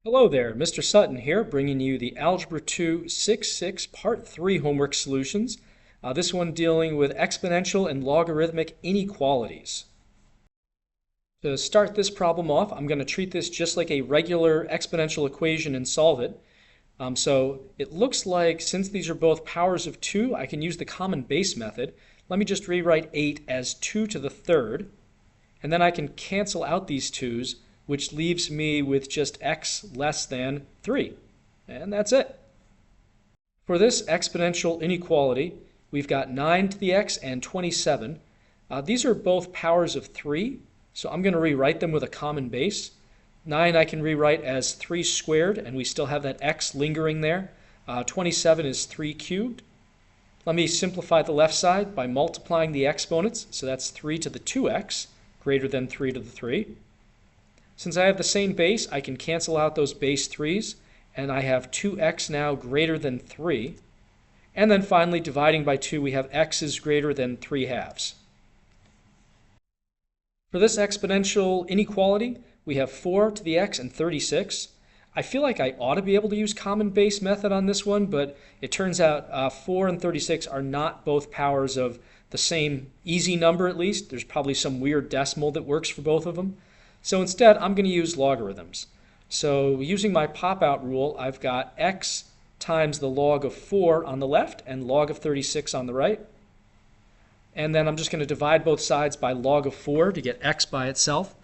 Hello there, Mr. Sutton here, bringing you the Algebra 2 6-6 Part 3 homework solutions. This one dealing with exponential and logarithmic inequalities. To start this problem off, I'm going to treat this just like a regular exponential equation and solve it. So it looks like since these are both powers of 2, I can use the common base method. Let me just rewrite 8 as 2 to the third, and then I can cancel out these 2's, which leaves me with just x less than 3. And that's it. For this exponential inequality, we've got 9 to the x and 27. These are both powers of 3, so I'm going to rewrite them with a common base. 9 I can rewrite as 3 squared, and we still have that x lingering there. 27 is 3 cubed. Let me simplify the left side by multiplying the exponents, so that's 3 to the 2x greater than 3 to the 3. Since I have the same base, I can cancel out those base 3's, and I have 2x now greater than 3. And then finally, dividing by 2, we have x is greater than 3 halves. For this exponential inequality, we have 4 to the x and 36. I feel like I ought to be able to use common base method on this one, but it turns out 4 and 36 are not both powers of the same easy number, at least. There's probably some weird decimal that works for both of them. So instead, I'm going to use logarithms. So using my pop-out rule, I've got x times the log of 4 on the left and log of 36 on the right. And then I'm just going to divide both sides by log of 4 to get x by itself.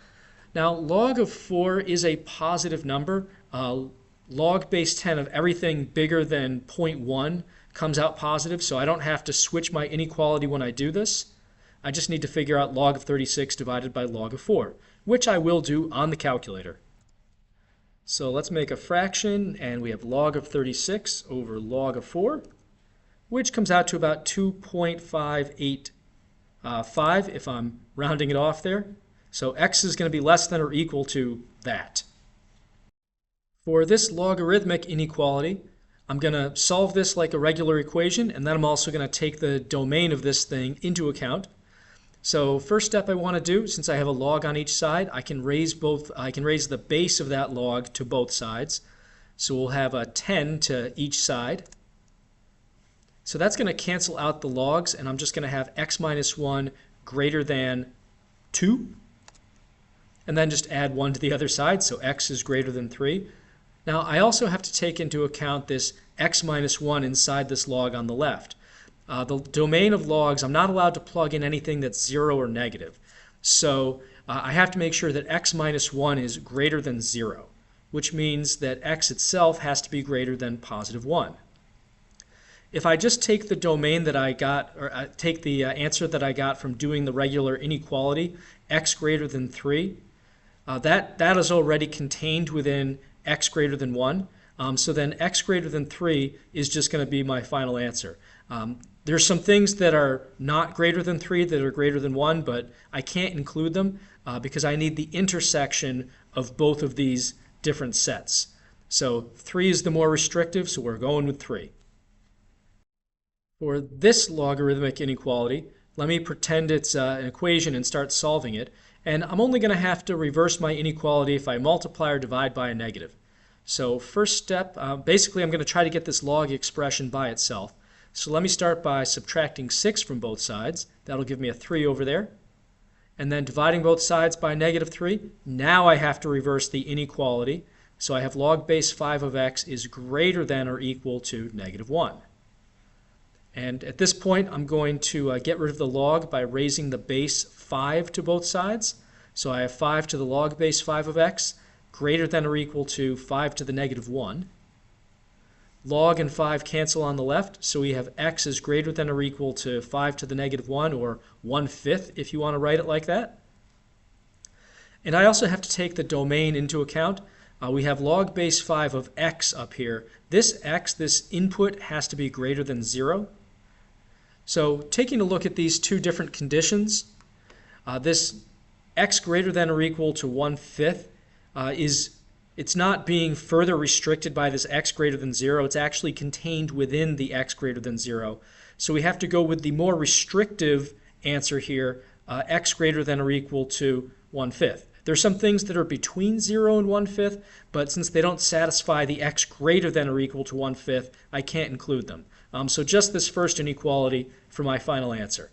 Now, log of 4 is a positive number. Log base 10 of everything bigger than 0.1 comes out positive, so I don't have to switch my inequality when I do this. I just need to figure out log of 36 divided by log of 4, which I will do on the calculator. So let's make a fraction, and we have log of 36 over log of 4, which comes out to about 2.585 if I'm rounding it off there. So x is going to be less than or equal to that. For this logarithmic inequality, I'm going to solve this like a regular equation, and then I'm also going to take the domain of this thing into account. So first step I want to do, since I have a log on each side, I can raise the base of that log to both sides. So we'll have a 10 to each side. So that's going to cancel out the logs, and I'm just going to have x minus 1 greater than 2. And then just add 1 to the other side, so x is greater than 3. Now I also have to take into account this x minus 1 inside this log on the left. The domain of logs, I'm not allowed to plug in anything that's 0 or negative. So I have to make sure that x minus 1 is greater than 0, which means that x itself has to be greater than positive 1. If I just take the domain that I got, or take the answer that I got from doing the regular inequality, x greater than 3, that is already contained within x greater than 1. So then x greater than 3 is just going to be my final answer. There's some things that are not greater than 3 that are greater than 1, but I can't include them because I need the intersection of both of these different sets. So 3 is the more restrictive, so we're going with 3. For this logarithmic inequality, let me pretend it's an equation and start solving it. And I'm only going to have to reverse my inequality if I multiply or divide by a negative. So first step, basically I'm going to try to get this log expression by itself. So let me start by subtracting 6 from both sides. That'll give me a 3 over there. And then dividing both sides by negative 3. Now I have to reverse the inequality. So I have log base 5 of x is greater than or equal to negative 1. And at this point, I'm going to get rid of the log by raising the base 5 to both sides. So I have 5 to the log base 5 of x greater than or equal to 5 to the negative 1. Log and 5 cancel on the left, so we have x is greater than or equal to 5 to the negative 1, or 1/5 if you want to write it like that. And I also have to take the domain into account. We have log base 5 of x up here. This x, this input, has to be greater than 0. So taking a look at these two different conditions, this x greater than or equal to 1/5 it's not being further restricted by this x greater than 0. It's actually contained within the x greater than 0. So we have to go with the more restrictive answer here, x greater than or equal to 1/5. There's some things that are between 0 and 1/5, but since they don't satisfy the x greater than or equal to 1/5, I can't include them. So just this first inequality for my final answer.